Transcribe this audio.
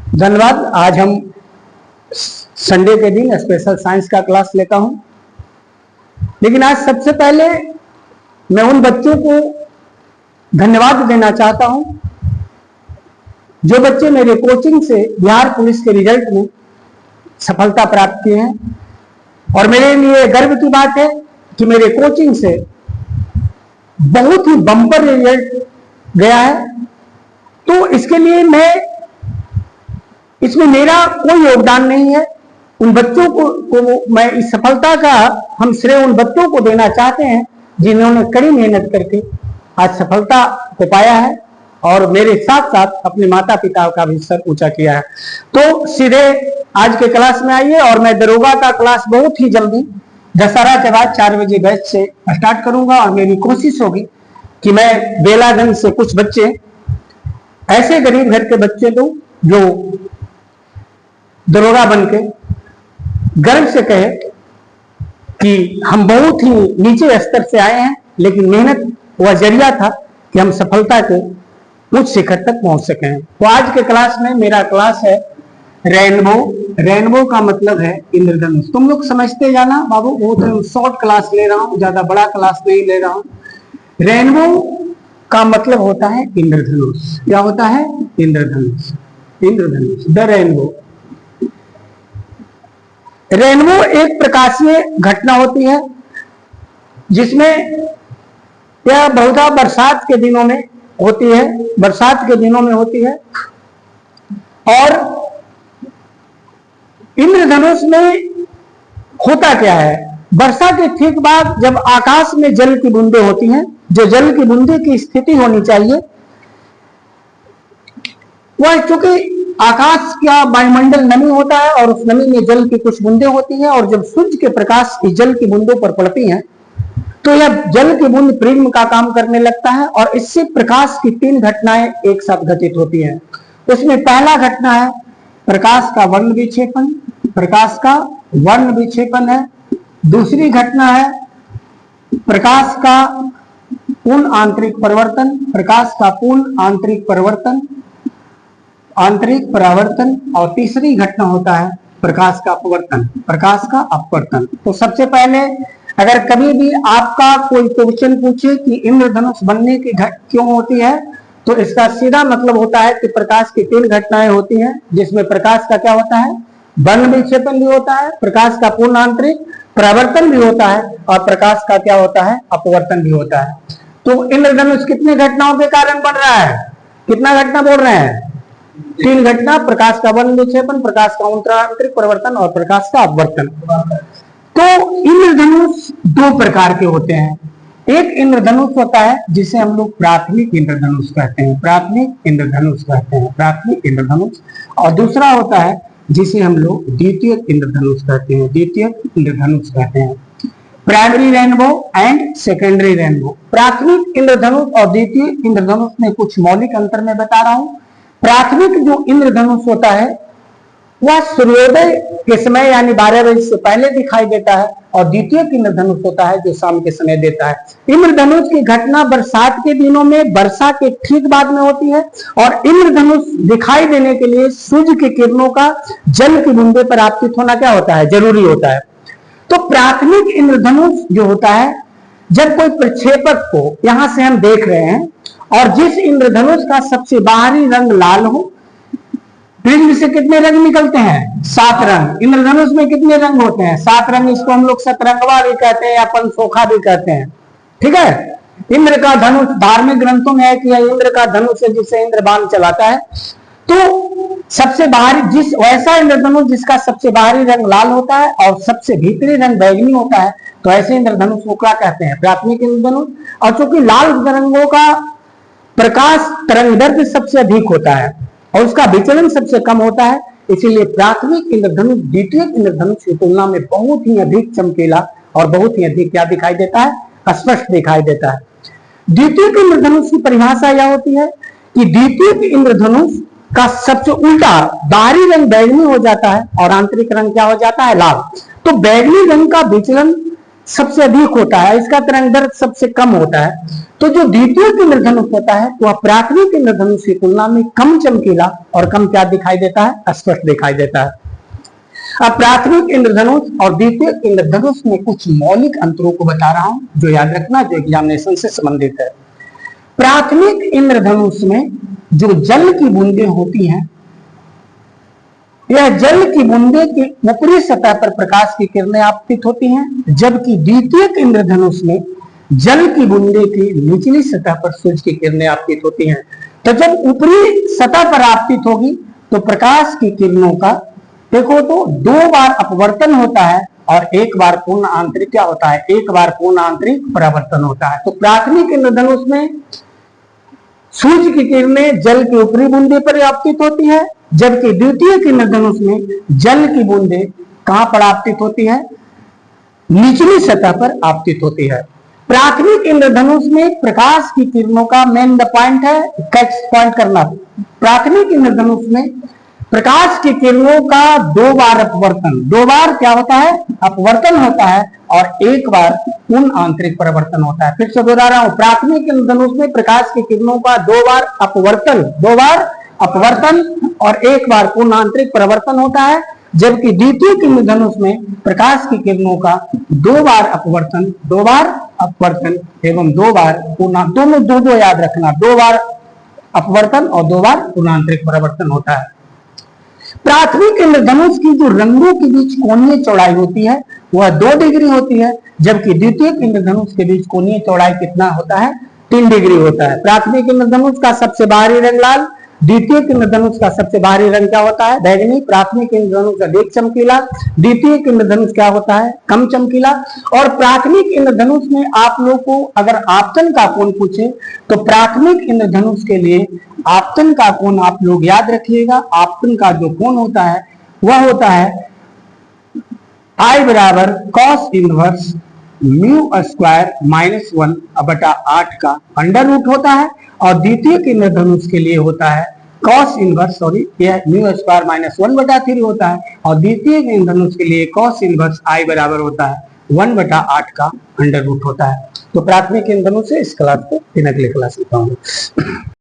धन्यवाद। आज हम संडे के दिन स्पेशल साइंस का क्लास लेता हूं, लेकिन आज सबसे पहले मैं उन बच्चों को धन्यवाद देना चाहता हूं जो बच्चे मेरे कोचिंग से बिहार पुलिस के रिजल्ट में सफलता प्राप्त किए हैं। और मेरे लिए गर्व की बात है कि मेरे कोचिंग से बहुत ही बम्पर रिजल्ट गया है। तो इसके लिए इसमें मेरा कोई योगदान नहीं है। उन बच्चों को मैं इस सफलता का हम श्रेय उन बच्चों को देना चाहते हैं जिन्होंने कड़ी मेहनत करके आज सफलता को पाया है और मेरे साथ साथ अपने माता पिता का भी सर ऊंचा किया है। तो सीधे आज के क्लास में आइए। और मैं दरोगा का क्लास बहुत ही जल्दी दशहरा के बाद 4 बजे बैच से स्टार्ट करूंगा। और मेरी कोशिश होगी कि मैं बेलागंज से कुछ बच्चे, ऐसे गरीब घर के बच्चे दूं जो दरोगा बनके गर्व से कहे कि हम बहुत ही नीचे स्तर से आए हैं, लेकिन मेहनत वह जरिया था कि हम सफलता के उच्च शिखर तक पहुंच सके। तो आज के क्लास में मेरा क्लास है रेनबो। रेनबो का मतलब है इंद्रधनुष। तुम लोग समझते जाना बाबू, बहुत शॉर्ट क्लास ले रहा हूं, ज्यादा बड़ा क्लास नहीं ले रहा हूं। रेनबो का मतलब होता है इंद्रधनुष। क्या होता है? इंद्रधनुष। इंद्रधनुष, द रेनबो। रेनबो एक प्रकाशीय घटना होती है जिसमें यह बहुधा बरसात के दिनों में होती है। बरसात के दिनों में होती है। और इंद्रधनुष में होता क्या है? वर्षा के ठीक बाद जब आकाश में जल की बूंदें होती हैं, जो जल की बूंदे की स्थिति होनी चाहिए वह, चूंकि आकाश का वायुमंडल नमी होता है और उस नमी में जल की कुछ बूंदें होती हैं, और जब सूर्य के प्रकाश इस जल की बूंदों पर पड़ती हैं तो यह जल की बूंद प्रिज्म का काम करने लगता है और इससे प्रकाश की 3 घटनाएं एक साथ घटित होती हैं। उसमें पहला घटना है प्रकाश का वर्ण विक्षेपण। प्रकाश का वर्ण विक्षेपण है। दूसरी घटना है प्रकाश का पूर्ण आंतरिक परिवर्तन। प्रकाश का पूर्ण आंतरिक परिवर्तन, आंतरिक परावर्तन। और तीसरी घटना होता है प्रकाश का अपवर्तन। प्रकाश का अपवर्तन। तो सबसे पहले अगर कभी भी आपका कोई क्वेश्चन पूछे कि इंद्रधनुष बनने की क्यों होती है, तो इसका सीधा मतलब होता है कि प्रकाश की 3 घटनाएं होती हैं, जिसमें प्रकाश का क्या होता है? वर्ण विक्षेपण भी होता है, प्रकाश का पूर्ण आंतरिक परावर्तन भी होता है, और प्रकाश का क्या होता है? अपवर्तन भी होता है। तो इंद्रधनुष कितनी घटनाओं के कारण बन रहा है? कितना घटना बोल रहे हैं? 3 घटना। प्रकाश का वर्ण विक्षेपण, प्रकाश का आंतरिक परिवर्तन और प्रकाश का अपवर्तन। तो इंद्रधनुष 2 प्रकार के होते हैं। एक इंद्रधनुष होता है जिसे हम लोग प्राथमिक इंद्रधनुष कहते हैं। प्राथमिक इंद्रधनुष कहते हैं, प्राथमिक इंद्रधनुष। और दूसरा होता है जिसे हम लोग द्वितीय इंद्रधनुष कहते हैं। द्वितीय इंद्रधनुष कहते हैं। Primary rainbow and secondary rainbow. प्राथमिक इंद्रधनुष और द्वितीय इंद्रधनुष में कुछ मौलिक अंतर मैं बता रहा हूं। प्राथमिक जो इंद्रधनुष होता है वह सूर्योदय के समय यानी 12 बजे से पहले दिखाई देता है, और द्वितीय इंद्रधनुष होता है जो शाम के समय देता है। इंद्रधनुष की घटना बरसात के दिनों में वर्षा के ठीक बाद में होती है, और इंद्रधनुष दिखाई देने के लिए सूर्य की किरणों का जल की बूंदे पर आपतित होना क्या होता है? जरूरी होता है। तो प्राथमिक इंद्रधनुष जो होता है, जब कोई प्रक्षेपक को यहां से हम देख रहे हैं और जिस इंद्रधनुष का सबसे बाहरी रंग लाल हो, प्रिज्म से कितने रंग निकलते हैं? 7 रंग। इंद्रधनुष में कितने रंग होते हैं? 7 रंग। इसको हम लोग सतरंगवा भी कहते हैं या पंचोखा भी कहते हैं। ठीक है। इंद्र का धनुष, धार्मिक ग्रंथों में है कि इंद्र का धनुष है जिससे इंद्र बाण चलाता है। तो सबसे बाहरी वैसा इंद्रधनुष जिसका सबसे बाहरी रंग लाल होता है और सबसे भीतरी रंग बैंगनी होता है, तो ऐसे इंद्रधनुष को क्या कहते हैं? प्राथमिक इंद्रधनुष। और चूंकि लाल रंगों का प्रकाश तरंगदैर्घ्य सबसे अधिक होता है और उसका विचलन सबसे कम होता है, इसीलिए प्राथमिक इंद्रधनुष द्वितीय इंद्रधनुष की तुलना में बहुत ही अधिक चमकीला और बहुत ही अधिक क्या दिखाई देता है? स्पष्ट दिखाई देता है। द्वितीय इंद्रधनुष की परिभाषा यह होती है कि द्वितीय इंद्रधनुष का सबसे उल्टा बाहरी रंग बैंगनी हो जाता है और आंतरिक रंग क्या हो जाता है? लाल। तो बैंगनी रंग का विचलन सबसे अधिक होता है, इसका तरंगदैर्घ्य सबसे कम होता है। तो जो द्वितीयक इंद्रधनुष होता है वह प्राथमिक इंद्रधनुष की तुलना में कम चमकीला और कम क्या दिखाई देता है, स्पष्ट दिखाई देता है। अब प्राथमिक इंद्रधनुष और द्वितीयक इंद्रधनुष में कुछ मौलिक अंतरों को बता रहा हूं जो याद रखना, जो एग्जामिनेशन से संबंधित है। प्राथमिक इंद्रधनुष में जो जल की बूंदें होती हैं, यह जल की बूंदे की ऊपरी सतह पर प्रकाश की किरणें आपतित होती हैं, जबकि द्वितीयक इंद्रधनुष में जल की बूंदे की निचली सतह पर सूर्य की किरणें आपतित होती हैं। तो जब ऊपरी सतह पर आपतित होगी तो प्रकाश की किरणों का देखो तो 2 बार अपवर्तन होता है और 1 बार पूर्ण आंतरिक क्या होता है, 1 बार पूर्ण आंतरिक परावर्तन होता है। तो प्राथमिक इंद्रधनुष में सूर्य की किरणें जल की ऊपरी बूंदे पर आपतित होती है, जबकि द्वितीयक इंद्रधनुष में जल की बूंदें कहां पर आपतित होती है, निचली सतह पर आपतित होती है। प्राथमिक इंद्रधनुष में प्रकाश की किरणों का मेन द पॉइंट है, कैच पॉइंट करना। प्राथमिक इंद्रधनुष में प्रकाश की किरणों का 2 बार अपवर्तन, 2 बार क्या होता है, अपवर्तन होता है और 1 बार पूर्ण आंतरिक परावर्तन होता है। फिर से दोहरा रहा हूं, प्राथमिक इंद्रधनुष में प्रकाश की किरणों का 2 बार अपवर्तन, 2 बार अपवर्तन और 1 बार पूर्ण आंतरिक परावर्तन होता है, जबकि द्वितीयक इंद्रधनुष में प्रकाश की किरणों का 2 बार अपवर्तन, 2 बार अपवर्तन एवं 2 बार पूर्ण, दोनों दो याद रखना, 2 बार अपवर्तन और 2 बार पूर्ण आंतरिक परावर्तन होता है। प्राथमिक इंद्रधनुष की जो रंगों के बीच कोणीय चौड़ाई होती है वह 2 डिग्री होती है, जबकि द्वितीयक इंद्रधनुष के बीच कोणीय चौड़ाई कितना होता है, 3 डिग्री होता है। प्राथमिक इंद्रधनुष का सबसे बाहरी रंग लाल, द्वितीयक इंद्रधनुष का सबसे बाहरी रंग क्या होता है, बैगनी। प्राथमिक इंद्रधनुष अधिक चमकीला, द्वितीयक इंद्रधनुष क्या होता है, कम चमकीला। और प्राथमिक इंद्रधनुष में आप लोग को अगर आपतन का कोण पूछे तो प्राथमिक इंद्रधनुष के लिए आपतन का कोण आप लोग याद रखिएगा। आपतन का जो कोण होता है वह होता है I बराबर cos इनवर्स म्यू स्क्वायर -1/8 का अंडर रूट होता है, और द्वितीयक इंद्रधनुष के लिए होता है cos इनवर्स, यह म्यू स्क्वायर -1/3 होता है, और द्वितीयक इंद्रधनुष के लिए cos इनवर्स I बराबर होता है 1/8 का अंडर रूट होता है। तो प्राथमिक इंद्रधनुष से इस क्लास को अगले क्लास में बताऊंगा।